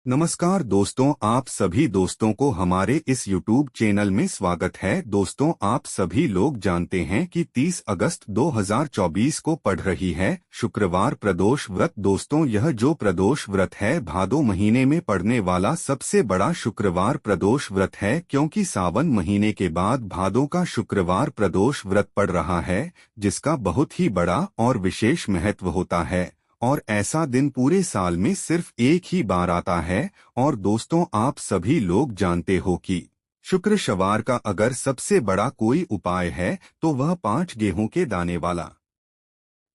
नमस्कार दोस्तों, आप सभी दोस्तों को हमारे इस YouTube चैनल में स्वागत है। दोस्तों, आप सभी लोग जानते हैं कि 30 अगस्त 2024 को पड़ रही है शुक्रवार प्रदोष व्रत। दोस्तों, यह जो प्रदोष व्रत है भादो महीने में पड़ने वाला सबसे बड़ा शुक्रवार प्रदोष व्रत है, क्योंकि सावन महीने के बाद भादो का शुक्रवार प्रदोष व्रत पड़ रहा है, जिसका बहुत ही बड़ा और विशेष महत्व होता है। और ऐसा दिन पूरे साल में सिर्फ एक ही बार आता है। और दोस्तों, आप सभी लोग जानते हो कि शुक्रवार का अगर सबसे बड़ा कोई उपाय है तो वह 5 गेहूं के दाने वाला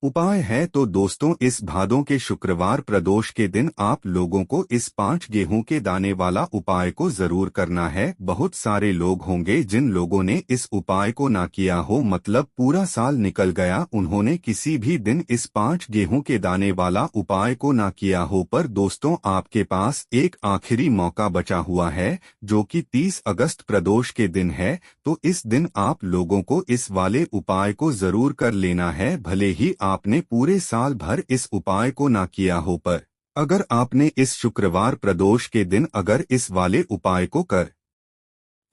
उपाय है। तो दोस्तों, इस भादों के शुक्रवार प्रदोष के दिन आप लोगों को इस 5 गेहूं के दाने वाला उपाय को जरूर करना है। बहुत सारे लोग होंगे जिन लोगों ने इस उपाय को ना किया हो, मतलब पूरा साल निकल गया, उन्होंने किसी भी दिन इस 5 गेहूं के दाने वाला उपाय को ना किया हो। पर दोस्तों, आपके पास एक आखिरी मौका बचा हुआ है, जो कि 30 अगस्त प्रदोष के दिन है। तो इस दिन आप लोगों को इस वाले उपाय को जरूर कर लेना है, भले ही आपने पूरे साल भर इस उपाय को ना किया हो। पर अगर आपने इस शुक्रवार प्रदोष के दिन अगर इस वाले उपाय को कर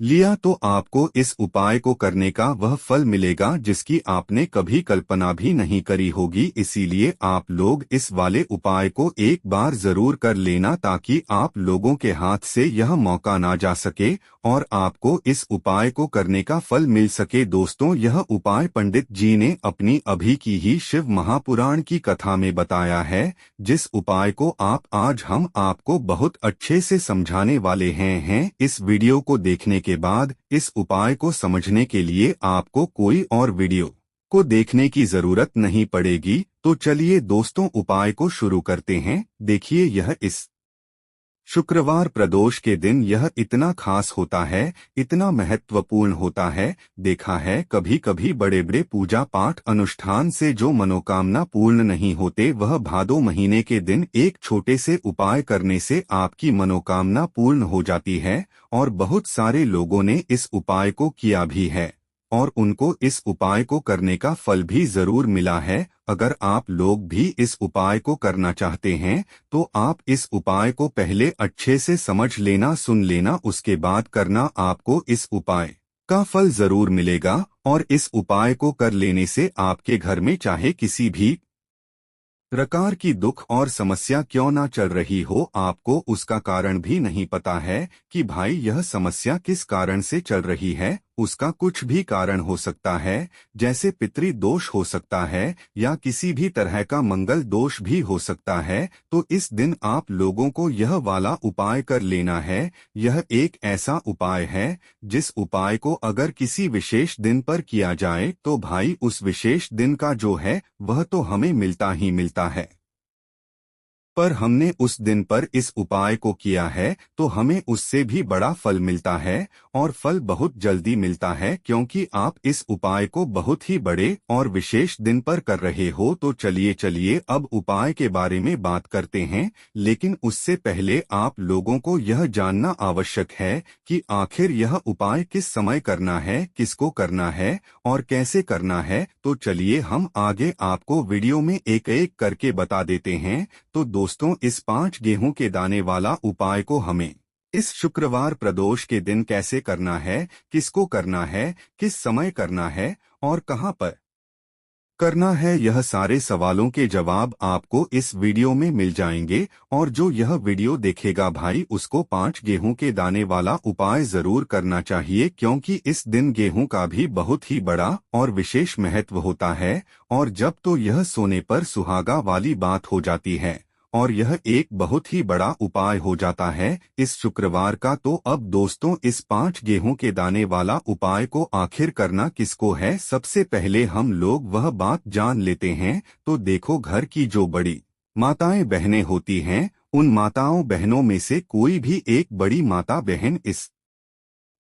लिया तो आपको इस उपाय को करने का वह फल मिलेगा जिसकी आपने कभी कल्पना भी नहीं करी होगी। इसीलिए आप लोग इस वाले उपाय को एक बार जरूर कर लेना, ताकि आप लोगों के हाथ से यह मौका ना जा सके और आपको इस उपाय को करने का फल मिल सके। दोस्तों, यह उपाय पंडित जी ने अपनी अभी की ही शिव महापुराण की कथा में बताया है, जिस उपाय को आज हम आपको बहुत अच्छे से समझाने वाले हैं। इस वीडियो को देखने के बाद इस उपाय को समझने के लिए आपको कोई और वीडियो को देखने की जरूरत नहीं पड़ेगी। तो चलिए दोस्तों, उपाय को शुरू करते हैं। देखिए, यह इस शुक्रवार प्रदोष के दिन यह इतना खास होता है, इतना महत्वपूर्ण होता है। देखा है, कभी कभी बड़े बड़े पूजा पाठ अनुष्ठान से जो मनोकामना पूर्ण नहीं होते, वह भादो महीने के दिन एक छोटे से उपाय करने से आपकी मनोकामना पूर्ण हो जाती है। और बहुत सारे लोगों ने इस उपाय को किया भी है और उनको इस उपाय को करने का फल भी जरूर मिला है। अगर आप लोग भी इस उपाय को करना चाहते हैं तो आप इस उपाय को पहले अच्छे से समझ लेना, सुन लेना, उसके बाद करना। आपको इस उपाय का फल जरूर मिलेगा और इस उपाय को कर लेने से आपके घर में चाहे किसी भी प्रकार की दुख और समस्या क्यों ना चल रही हो, आपको उसका कारण भी नहीं पता है कि भाई यह समस्या किस कारण से चल रही है। उसका कुछ भी कारण हो सकता है, जैसे पितृ दोष हो सकता है या किसी भी तरह का मंगल दोष भी हो सकता है। तो इस दिन आप लोगों को यह वाला उपाय कर लेना है। यह एक ऐसा उपाय है जिस उपाय को अगर किसी विशेष दिन पर किया जाए तो भाई उस विशेष दिन का जो है वह तो हमें मिलता ही मिलता है। पर हमने उस दिन पर इस उपाय को किया है तो हमें उससे भी बड़ा फल मिलता है, और फल बहुत जल्दी मिलता है, क्योंकि आप इस उपाय को बहुत ही बड़े और विशेष दिन पर कर रहे हो। तो चलिए अब उपाय के बारे में बात करते हैं। लेकिन उससे पहले आप लोगों को यह जानना आवश्यक है कि आखिर यह उपाय किस समय करना है, किसको करना है और कैसे करना है। तो चलिए हम आगे आपको वीडियो में एक एक करके बता देते हैं। तो दोस्तों, इस 5 गेहूं के दाने वाला उपाय को हमें इस शुक्रवार प्रदोष के दिन कैसे करना है, किसको करना है, किस समय करना है और कहां पर करना है, यह सारे सवालों के जवाब आपको इस वीडियो में मिल जाएंगे। और जो यह वीडियो देखेगा भाई, उसको 5 गेहूं के दाने वाला उपाय जरूर करना चाहिए, क्योंकि इस दिन गेहूं का भी बहुत ही बड़ा और विशेष महत्व होता है। और जब तो यह सोने पर सुहागा वाली बात हो जाती है और यह एक बहुत ही बड़ा उपाय हो जाता है इस शुक्रवार का। तो अब दोस्तों, इस 5 गेहूं के दाने वाला उपाय को आखिर करना किसको है, सबसे पहले हम लोग वह बात जान लेते हैं। तो देखो, घर की जो बड़ी माताएं बहनें होती हैं, उन माताओं बहनों में से कोई भी एक बड़ी माता बहन इस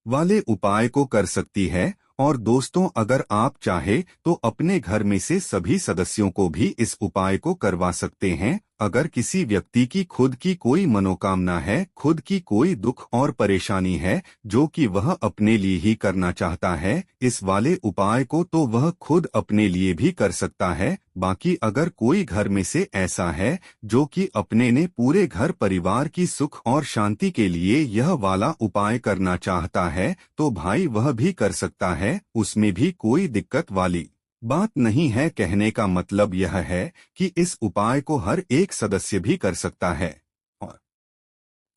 वाले उपाय को कर सकती है। और दोस्तों, अगर आप चाहे तो अपने घर में से सभी सदस्यों को भी इस उपाय को करवा सकते हैं। अगर किसी व्यक्ति की खुद की कोई मनोकामना है, खुद की कोई दुख और परेशानी है जो कि वह अपने लिए ही करना चाहता है, इस वाले उपाय को तो वह खुद अपने लिए भी कर सकता है। बाकी अगर कोई घर में से ऐसा है जो कि अपने ने पूरे घर परिवार की सुख और शांति के लिए यह वाला उपाय करना चाहता है तो भाई वह भी कर सकता है, उसमें भी कोई दिक्कत वाली बात नहीं है। कहने का मतलब यह है कि इस उपाय को हर एक सदस्य भी कर सकता है और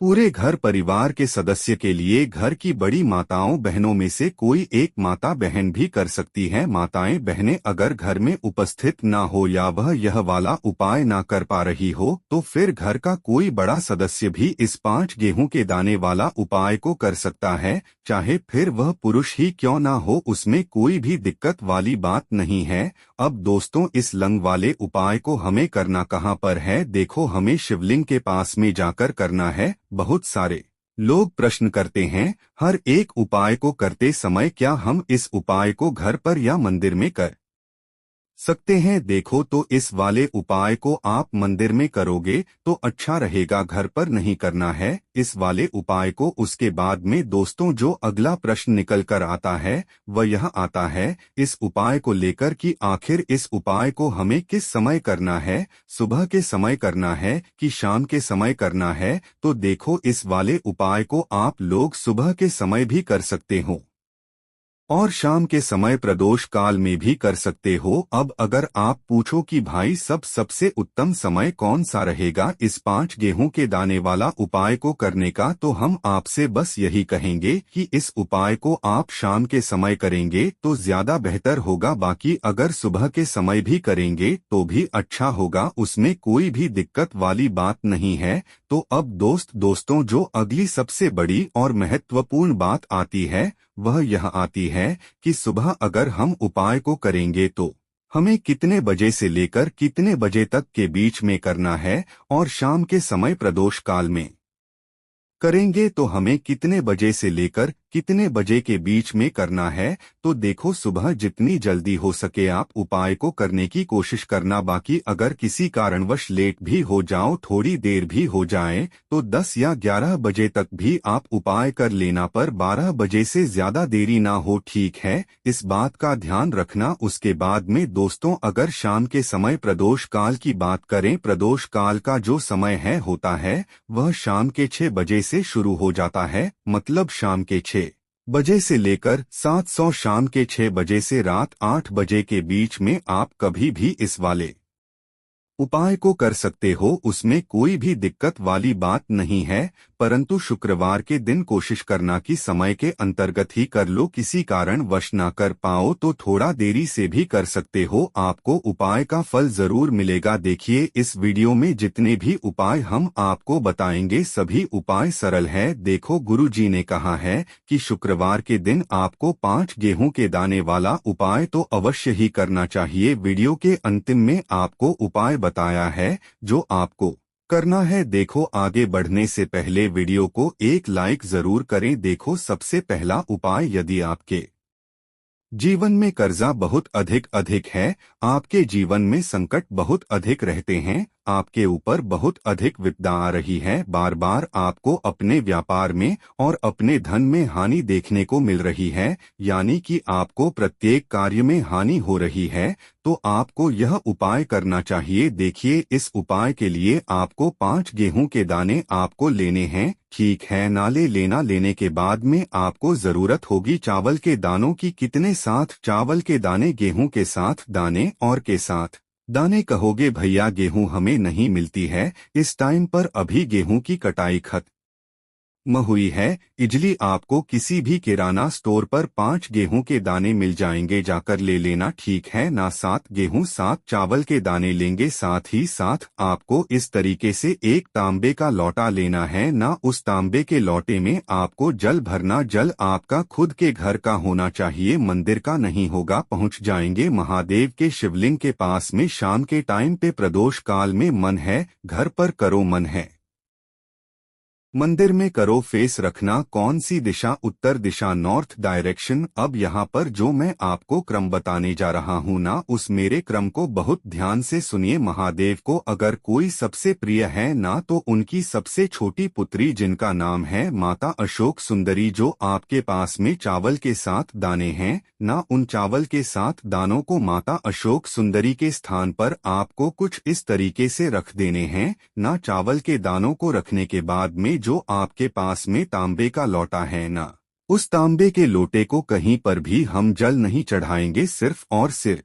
पूरे घर परिवार के सदस्य के लिए घर की बड़ी माताओं बहनों में से कोई एक माता बहन भी कर सकती है। माताएं बहनें अगर घर में उपस्थित ना हो या वह यह वाला उपाय ना कर पा रही हो तो फिर घर का कोई बड़ा सदस्य भी इस 5 गेहूं के दाने वाला उपाय को कर सकता है, चाहे फिर वह पुरुष ही क्यों ना हो, उसमें कोई भी दिक्कत वाली बात नहीं है। अब दोस्तों, इस लंग वाले उपाय को हमें करना कहाँ पर है? देखो, हमें शिवलिंग के पास में जाकर करना है। बहुत सारे लोग प्रश्न करते हैं, हर एक उपाय को करते समय क्या हम इस उपाय को घर पर या मंदिर में कर सकते हैं? देखो, तो इस वाले उपाय को आप मंदिर में करोगे तो अच्छा रहेगा, घर पर नहीं करना है इस वाले उपाय को। उसके बाद में दोस्तों जो अगला प्रश्न निकल कर आता है वह यह आता है इस उपाय को लेकर कि आखिर इस उपाय को हमें किस समय करना है, सुबह के समय करना है कि शाम के समय करना है? तो देखो, इस वाले उपाय को आप लोग सुबह के समय भी कर सकते हो और शाम के समय प्रदोष काल में भी कर सकते हो। अब अगर आप पूछो कि भाई सबसे उत्तम समय कौन सा रहेगा इस 5 गेहूं के दाने वाला उपाय को करने का, तो हम आपसे बस यही कहेंगे कि इस उपाय को आप शाम के समय करेंगे तो ज्यादा बेहतर होगा। बाकी अगर सुबह के समय भी करेंगे तो भी अच्छा होगा, उसमें कोई भी दिक्कत वाली बात नहीं है। तो अब दोस्तों जो अगली सबसे बड़ी और महत्वपूर्ण बात आती है वह यह आती है कि सुबह अगर हम उपाय को करेंगे तो हमें कितने बजे से लेकर कितने बजे तक के बीच में करना है और शाम के समय प्रदोष काल में करेंगे तो हमें कितने बजे से लेकर कितने बजे के बीच में करना है। तो देखो, सुबह जितनी जल्दी हो सके आप उपाय को करने की कोशिश करना। बाकी अगर किसी कारणवश लेट भी हो जाओ, थोड़ी देर भी हो जाए, तो 10 या 11 बजे तक भी आप उपाय कर लेना, पर 12 बजे से ज्यादा देरी ना हो, ठीक है? इस बात का ध्यान रखना। उसके बाद में दोस्तों अगर शाम के समय प्रदोष काल की बात करें, प्रदोष काल का जो समय है होता है वह शाम के 6 बजे से शुरू हो जाता है, मतलब शाम के 6 बजे से लेकर 700 शाम के 6 बजे से रात 8 बजे के बीच में आप कभी भी इस वाले उपाय को कर सकते हो, उसमें कोई भी दिक्कत वाली बात नहीं है। परंतु शुक्रवार के दिन कोशिश करना कि समय के अंतर्गत ही कर लो, किसी कारण वश ना कर पाओ तो थोड़ा देरी से भी कर सकते हो, आपको उपाय का फल जरूर मिलेगा। देखिए, इस वीडियो में जितने भी उपाय हम आपको बताएंगे सभी उपाय सरल है। देखो, गुरुजी ने कहा है कि शुक्रवार के दिन आपको 5 गेहूं के दाने वाला उपाय तो अवश्य ही करना चाहिए। वीडियो के अंतिम में आपको उपाय बताया है जो आपको करना है। देखो, आगे बढ़ने से पहले वीडियो को एक लाइक जरूर करें। देखो, सबसे पहला उपाय, यदि आपके जीवन में कर्जा बहुत अधिक है, आपके जीवन में संकट बहुत अधिक रहते हैं, आपके ऊपर बहुत अधिक विपदा आ रही है, बार बार आपको अपने व्यापार में और अपने धन में हानि देखने को मिल रही है, यानी कि आपको प्रत्येक कार्य में हानि हो रही है, तो आपको यह उपाय करना चाहिए। देखिए, इस उपाय के लिए आपको 5 गेहूं के दाने आपको लेने हैं, ठीक है? नाले लेना। लेने के बाद में आपको जरूरत होगी चावल के दानों की। कितने साथ? चावल के दाने, गेहूं के साथ दाने और के साथ दाने। कहोगे भैया गेहूं हमें नहीं मिलती है इस टाइम पर, अभी गेहूं की कटाई खत्म हुई है, इजली आपको किसी भी किराना स्टोर पर 5 गेहूं के दाने मिल जाएंगे, जाकर ले लेना, ठीक है ना? 7 गेहूं 7 चावल के दाने लेंगे, साथ ही साथ आपको इस तरीके से एक तांबे का लौटा लेना है ना। उस तांबे के लौटे में आपको जल भरना। जल आपका खुद के घर का होना चाहिए, मंदिर का नहीं होगा। पहुंच जाएंगे महादेव के शिवलिंग के पास में शाम के टाइम पे, प्रदोष काल में मन है घर पर करो, मन है मंदिर में करो फेस रखना। कौन सी दिशा? उत्तर दिशा, नॉर्थ डायरेक्शन। अब यहाँ पर जो मैं आपको क्रम बताने जा रहा हूँ ना, उस मेरे क्रम को बहुत ध्यान से सुनिए। महादेव को अगर कोई सबसे प्रिय है ना, तो उनकी सबसे छोटी पुत्री जिनका नाम है माता अशोक सुंदरी, जो आपके पास में चावल के साथ दाने हैं ना, उन चावल के साथ दानों को माता अशोक सुंदरी के स्थान पर आपको कुछ इस तरीके से रख देने हैं ना। चावल के दानों को रखने के बाद में जो आपके पास में तांबे का लोटा है ना, उस तांबे के लोटे को कहीं पर भी हम जल नहीं चढ़ाएंगे, सिर्फ और सिर्फ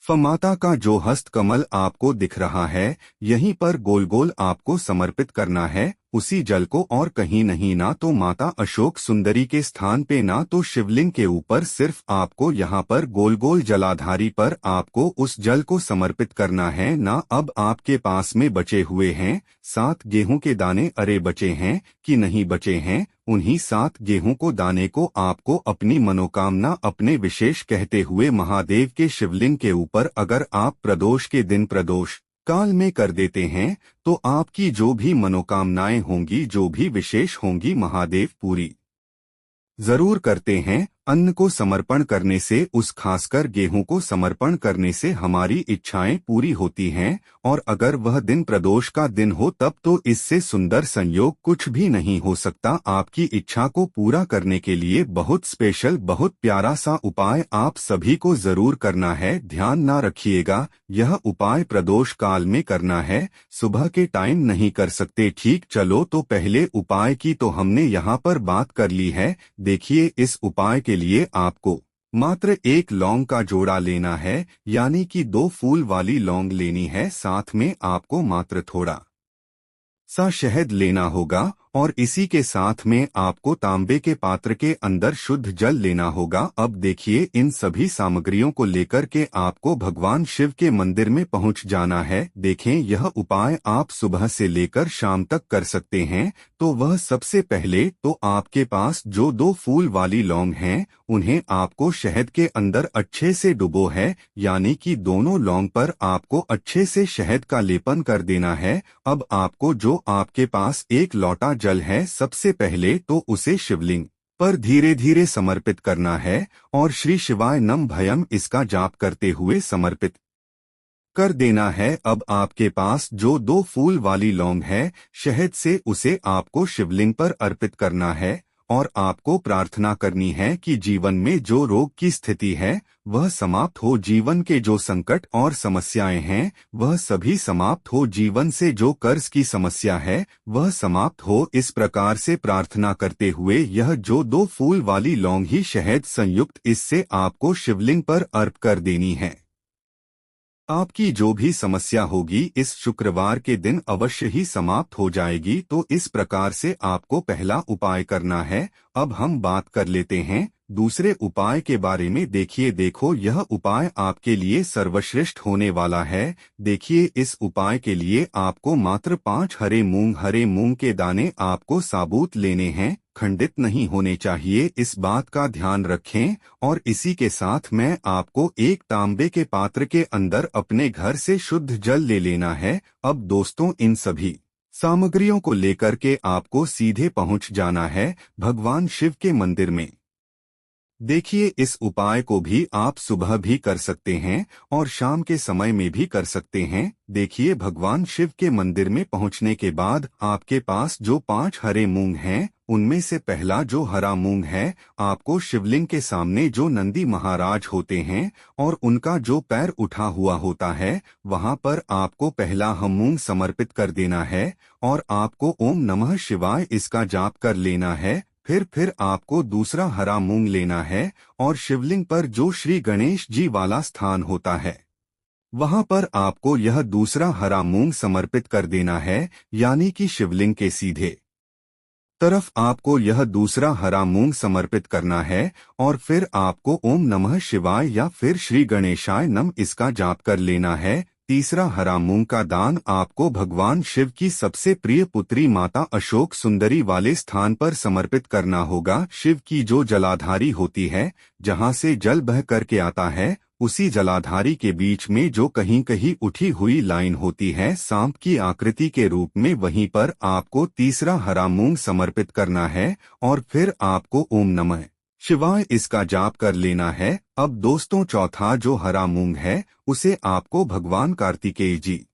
माता का जो हस्त कमल आपको दिख रहा है, यहीं पर गोल गोल आपको समर्पित करना है उसी जल को, और कहीं नहीं ना। तो माता अशोक सुंदरी के स्थान पे ना, तो शिवलिंग के ऊपर सिर्फ आपको यहाँ पर गोल गोल जलाधारी पर आपको उस जल को समर्पित करना है ना। अब आपके पास में बचे हुए हैं 7 गेहूं के दाने। अरे बचे हैं कि नहीं बचे हैं, उन्हीं 7 गेहूं को दाने को आपको अपनी मनोकामना अपने विशेष कहते हुए महादेव के शिवलिंग के ऊपर, अगर आप प्रदोष के दिन प्रदोष काल में कर देते हैं, तो आपकी जो भी मनोकामनाएं होंगी, जो भी विशेष होंगी, महादेव पूरी जरूर करते हैं। अन्न को समर्पण करने से, उस खासकर गेहूं को समर्पण करने से हमारी इच्छाएं पूरी होती हैं, और अगर वह दिन प्रदोष का दिन हो तब तो इससे सुंदर संयोग कुछ भी नहीं हो सकता। आपकी इच्छा को पूरा करने के लिए बहुत स्पेशल, बहुत प्यारा सा उपाय आप सभी को जरूर करना है। ध्यान ना रखिएगा, यह उपाय प्रदोष काल में करना है, सुबह के टाइम नहीं कर सकते। ठीक, चलो तो पहले उपाय की तो हमने यहाँ पर बात कर ली है। देखिए, इस उपाय के लिए आपको मात्र 1 लौंग का जोड़ा लेना है, यानी कि 2 फूल वाली लौंग लेनी है। साथ में आपको मात्र थोड़ा सा शहद लेना होगा, और इसी के साथ में आपको तांबे के पात्र के अंदर शुद्ध जल लेना होगा। अब देखिए, इन सभी सामग्रियों को लेकर के आपको भगवान शिव के मंदिर में पहुंच जाना है। देखें, यह उपाय आप सुबह से लेकर शाम तक कर सकते हैं। तो वह सबसे पहले तो आपके पास जो 2 फूल वाली लौंग हैं, उन्हें आपको शहद के अंदर अच्छे से डुबो है, यानी कि दोनों लौंग पर आपको अच्छे से शहद का लेपन कर देना है। अब आपको जो आपके पास 1 लोटा जल है, सबसे पहले तो उसे शिवलिंग पर धीरे धीरे समर्पित करना है, और श्री शिवाय नम भयम इसका जाप करते हुए समर्पित कर देना है। अब आपके पास जो 2 फूल वाली लौंग है, शहद से उसे आपको शिवलिंग पर अर्पित करना है, और आपको प्रार्थना करनी है कि जीवन में जो रोग की स्थिति है वह समाप्त हो, जीवन के जो संकट और समस्याएं हैं वह सभी समाप्त हो, जीवन से जो कर्ज की समस्या है वह समाप्त हो। इस प्रकार से प्रार्थना करते हुए यह जो 2 फूल वाली लौंग ही शहद संयुक्त, इससे आपको शिवलिंग पर अर्प कर देनी है। आपकी जो भी समस्या होगी इस शुक्रवार के दिन अवश्य ही समाप्त हो जाएगी। तो इस प्रकार से आपको पहला उपाय करना है। अब हम बात कर लेते हैं दूसरे उपाय के बारे में। देखो, यह उपाय आपके लिए सर्वश्रेष्ठ होने वाला है। देखिए, इस उपाय के लिए आपको मात्र 5 हरे मूंग के दाने आपको साबुत लेने हैं, खंडित नहीं होने चाहिए, इस बात का ध्यान रखें। और इसी के साथ मैं आपको 1 तांबे के पात्र के अंदर अपने घर से शुद्ध जल ले लेना है। अब दोस्तों, इन सभी सामग्रियों को लेकर के आपको सीधे पहुंच जाना है भगवान शिव के मंदिर में। देखिए, इस उपाय को भी आप सुबह भी कर सकते हैं और शाम के समय में भी कर सकते हैं। देखिए, भगवान शिव के मंदिर में पहुंचने के बाद आपके पास जो 5 हरे मूंग हैं, उनमें से पहला जो हरा मूंग है, आपको शिवलिंग के सामने जो नंदी महाराज होते हैं और उनका जो पैर उठा हुआ होता है, वहां पर आपको पहला हम मूंग समर्पित कर देना है, और आपको ओम नमः शिवाय इसका जाप कर लेना है। फिर आपको दूसरा हरा मूंग लेना है, और शिवलिंग पर जो श्री गणेश जी वाला स्थान होता है, वहां पर आपको यह दूसरा हरा मूंग समर्पित कर देना है, यानी कि शिवलिंग के सीधे तरफ आपको यह दूसरा हरा मूंग समर्पित करना है। और फिर आपको ओम नमः शिवाय या फिर श्री गणेशाय नम इसका जाप कर लेना है। तीसरा हरा मूंग का दान आपको भगवान शिव की सबसे प्रिय पुत्री माता अशोक सुंदरी वाले स्थान पर समर्पित करना होगा। शिव की जो जलाधारी होती है, जहां से जल बह करके आता है, उसी जलाधारी के बीच में जो कहीं कहीं उठी हुई लाइन होती है सांप की आकृति के रूप में, वहीं पर आपको तीसरा हरा मूंग समर्पित करना है और फिर आपको ओम नमः शिवाय इसका जाप कर लेना है। अब दोस्तों चौथा जो हरा मूंग है उसे आपको भगवान कार्तिकेय जी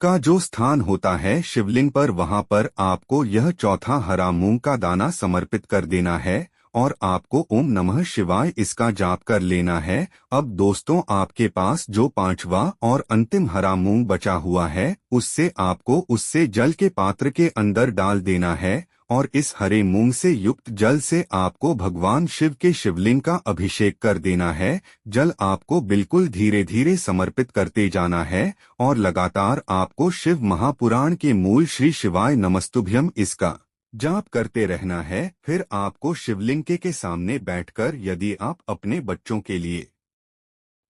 का जो स्थान होता है शिवलिंग पर, वहां पर आपको यह चौथा हरा मूंग का दाना समर्पित कर देना है और आपको ओम नमः शिवाय इसका जाप कर लेना है। अब दोस्तों आपके पास जो पांचवा और अंतिम हरा मूंग बचा हुआ है उससे जल के पात्र के अंदर डाल देना है और इस हरे मूंग से युक्त जल से आपको भगवान शिव के शिवलिंग का अभिषेक कर देना है। जल आपको बिल्कुल धीरे धीरे समर्पित करते जाना है और लगातार आपको शिव महापुराण के मूल श्री शिवाय नमस्तुभ्यम इसका जाप करते रहना है। फिर आपको शिवलिंग के सामने बैठकर यदि आप अपने बच्चों के लिए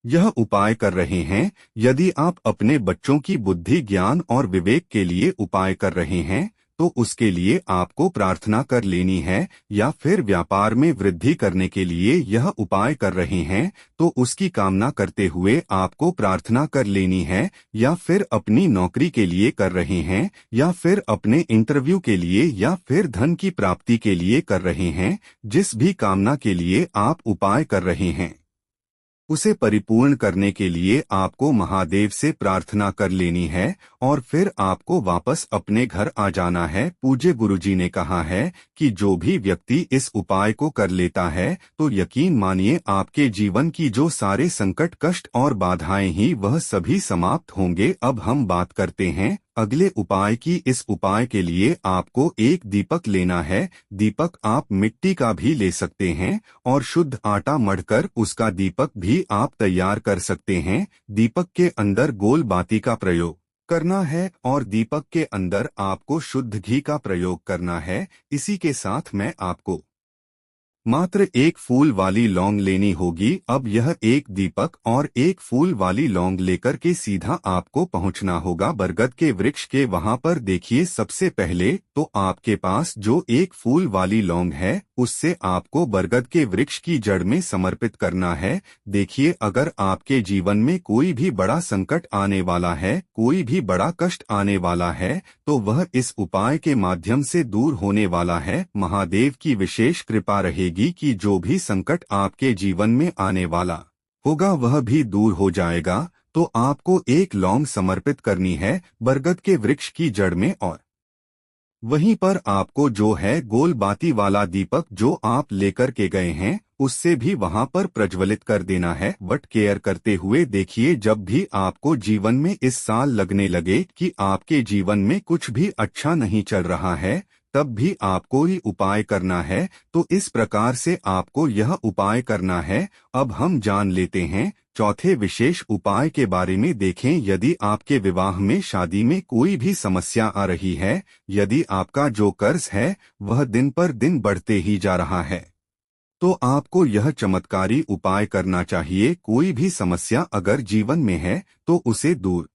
यह उपाय कर रहे हैं, यदि आप अपने बच्चों की बुद्धि ज्ञान और विवेक के लिए उपाय कर रहे हैं तो उसके लिए आपको प्रार्थना कर लेनी है, या फिर व्यापार में वृद्धि करने के लिए यह उपाय कर रहे हैं तो उसकी कामना करते हुए आपको प्रार्थना कर लेनी है, या फिर अपनी नौकरी के लिए कर रहे हैं, या फिर अपने इंटरव्यू के लिए, या फिर धन की प्राप्ति के लिए कर रहे हैं। जिस भी कामना के लिए आप उपाय कर रहे हैं उसे परिपूर्ण करने के लिए आपको महादेव से प्रार्थना कर लेनी है और फिर आपको वापस अपने घर आ जाना है। पूज्य गुरुजी ने कहा है कि जो भी व्यक्ति इस उपाय को कर लेता है तो यकीन मानिए आपके जीवन की जो सारे संकट कष्ट और बाधाएं ही वह सभी समाप्त होंगे। अब हम बात करते हैं अगले उपाय की। इस उपाय के लिए आपको एक दीपक लेना है। दीपक आप मिट्टी का भी ले सकते हैं और शुद्ध आटा मढ़कर उसका दीपक भी आप तैयार कर सकते हैं। दीपक के अंदर गोल बाती का प्रयोग करना है और दीपक के अंदर आपको शुद्ध घी का प्रयोग करना है। इसी के साथ मैं आपको मात्र एक फूल वाली लौंग लेनी होगी। अब यह एक दीपक और एक फूल वाली लौंग लेकर के सीधा आपको पहुंचना होगा बरगद के वृक्ष के। वहां पर देखिए सबसे पहले तो आपके पास जो एक फूल वाली लौंग है उससे आपको बरगद के वृक्ष की जड़ में समर्पित करना है। देखिए अगर आपके जीवन में कोई भी बड़ा संकट आने वाला है, कोई भी बड़ा कष्ट आने वाला है तो वह इस उपाय के माध्यम से दूर होने वाला है। महादेव की विशेष कृपा रहेगी कि जो भी संकट आपके जीवन में आने वाला होगा वह भी दूर हो जाएगा। तो आपको एक लौंग समर्पित करनी है बरगद के वृक्ष की जड़ में और वहीं पर आपको जो है गोल बाती वाला दीपक जो आप लेकर के गए हैं उससे भी वहां पर प्रज्वलित कर देना है। बट केयर करते हुए देखिए जब भी आपको जीवन में इस साल लगने लगे कि आपके जीवन में कुछ भी अच्छा नहीं चल रहा है तब भी आपको ही उपाय करना है। तो इस प्रकार से आपको यह उपाय करना है। अब हम जान लेते हैं चौथे विशेष उपाय के बारे में। देखें यदि आपके विवाह में शादी में कोई भी समस्या आ रही है, यदि आपका जो कर्ज है वह दिन पर दिन बढ़ते ही जा रहा है तो आपको यह चमत्कारी उपाय करना चाहिए। कोई भी समस्या अगर जीवन में है तो उसे दूर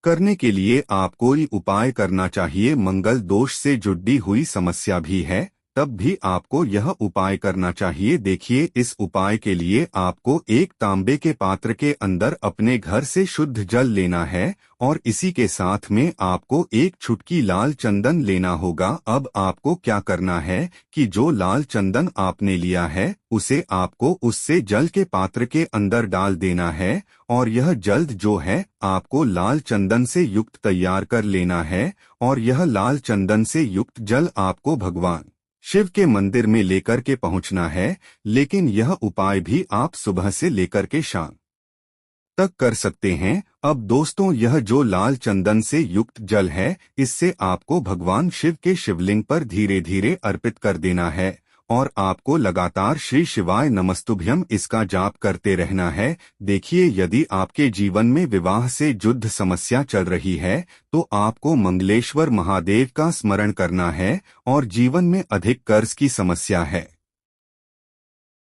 करने के लिए आपको ही उपाय करना चाहिए। मंगल दोष से जुड़ी हुई समस्या भी है तब भी आपको यह उपाय करना चाहिए। देखिए इस उपाय के लिए आपको एक तांबे के पात्र के अंदर अपने घर से शुद्ध जल लेना है और इसी के साथ में आपको एक चुटकी लाल चंदन लेना होगा। अब आपको क्या करना है कि जो लाल चंदन आपने लिया है उसे आपको उससे जल के पात्र के अंदर डाल देना है और यह जल्द जो है आपको लाल चंदन से युक्त तैयार कर लेना है और यह लाल चंदन से युक्त जल आपको भगवान शिव के मंदिर में लेकर के पहुंचना है। लेकिन यह उपाय भी आप सुबह से लेकर के शाम तक कर सकते हैं। अब दोस्तों यह जो लाल चंदन से युक्त जल है इससे आपको भगवान शिव के शिवलिंग पर धीरे धीरे अर्पित कर देना है और आपको लगातार श्री शिवाय नमस्तुभ्यम इसका जाप करते रहना है। देखिए यदि आपके जीवन में विवाह से जुद्ध समस्या चल रही है तो आपको मंगलेश्वर महादेव का स्मरण करना है और जीवन में अधिक कर्ज की समस्या है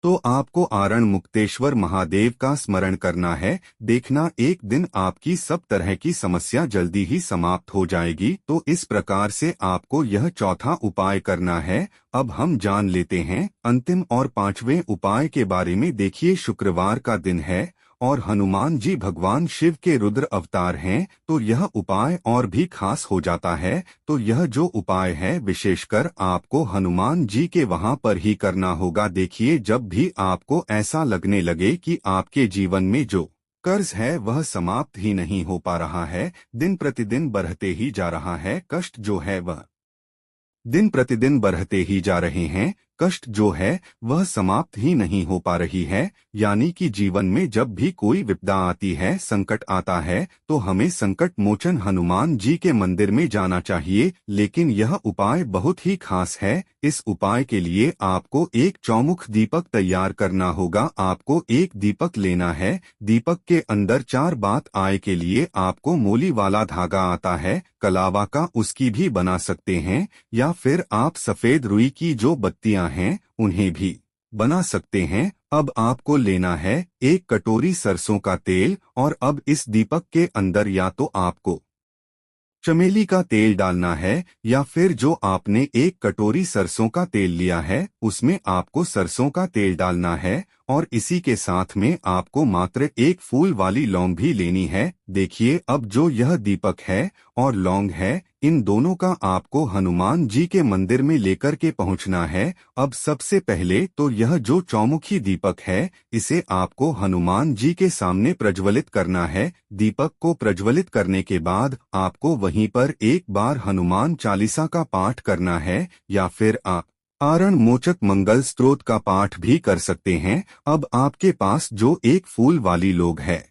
तो आपको आरण मुक्तेश्वर महादेव का स्मरण करना है। देखना एक दिन आपकी सब तरह की समस्या जल्दी ही समाप्त हो जाएगी। तो इस प्रकार से आपको यह चौथा उपाय करना है। अब हम जान लेते हैं अंतिम और पांचवें उपाय के बारे में। देखिए, शुक्रवार का दिन है और हनुमान जी भगवान शिव के रुद्र अवतार हैं, तो यह उपाय और भी खास हो जाता है। तो यह जो उपाय है विशेषकर आपको हनुमान जी के वहां पर ही करना होगा। देखिए, जब भी आपको ऐसा लगने लगे कि आपके जीवन में जो कर्ज है वह समाप्त ही नहीं हो पा रहा है, दिन प्रतिदिन बढ़ते ही जा रहा है, कष्ट जो है वह दिन प्रतिदिन बढ़ते ही जा रहे हैं, कष्ट जो है वह समाप्त ही नहीं हो पा रही है, यानी कि जीवन में जब भी कोई विपदा आती है, संकट आता है, तो हमें संकट मोचन हनुमान जी के मंदिर में जाना चाहिए। लेकिन यह उपाय बहुत ही खास है। इस उपाय के लिए आपको एक चौमुख दीपक तैयार करना होगा। आपको एक दीपक लेना है। दीपक के अंदर 4 बात आय के लिए आपको मोली वाला धागा आता है, कलावा का, उसकी भी बना सकते हैं, या फिर आप सफेद रुई की जो बत्तियां हैं उन्हें भी बना सकते हैं। अब आपको लेना है 1 कटोरी सरसों का तेल, और अब इस दीपक के अंदर या तो आपको चमेली का तेल डालना है, या फिर जो आपने 1 कटोरी सरसों का तेल लिया है उसमें आपको सरसों का तेल डालना है। और इसी के साथ में आपको मात्र 1 फूल वाली लौंग भी लेनी है। देखिए, अब जो यह दीपक है और लौंग है, इन दोनों का आपको हनुमान जी के मंदिर में लेकर के पहुंचना है। अब सबसे पहले तो यह जो चौमुखी दीपक है, इसे आपको हनुमान जी के सामने प्रज्वलित करना है। दीपक को प्रज्वलित करने के बाद आपको वहीं पर एक बार हनुमान चालीसा का पाठ करना है, या फिर आप आरण मोचक मंगल स्तोत्र का पाठ भी कर सकते हैं। अब आपके पास जो 1 फूल वाली लौंग है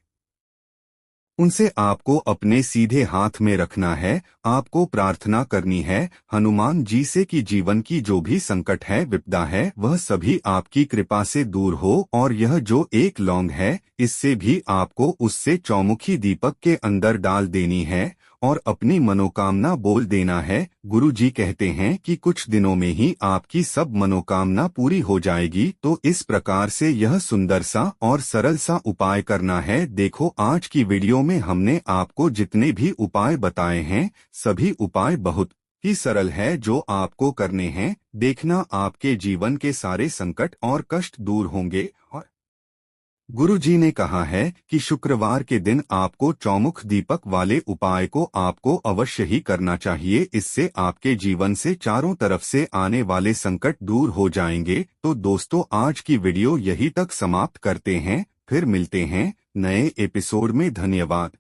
उनसे आपको अपने सीधे हाथ में रखना है। आपको प्रार्थना करनी है हनुमान जी से कि जीवन की जो भी संकट है, विपदा है, वह सभी आपकी कृपा से दूर हो। और यह जो 1 लौंग है, इससे भी आपको उससे चौमुखी दीपक के अंदर डाल देनी है और अपनी मनोकामना बोल देना है। गुरु जी कहते हैं कि कुछ दिनों में ही आपकी सब मनोकामना पूरी हो जाएगी। तो इस प्रकार से यह सुंदर सा और सरल सा उपाय करना है। देखो, आज की वीडियो में हमने आपको जितने भी उपाय बताए हैं, सभी उपाय बहुत ही सरल है जो आपको करने हैं। देखना आपके जीवन के सारे संकट और कष्ट दूर होंगे। और गुरु जी ने कहा है कि शुक्रवार के दिन आपको चौमुख दीपक वाले उपाय को आपको अवश्य ही करना चाहिए। इससे आपके जीवन से चारों तरफ से आने वाले संकट दूर हो जाएंगे। तो दोस्तों, आज की वीडियो यहीं तक समाप्त करते हैं। फिर मिलते हैं नए एपिसोड में। धन्यवाद।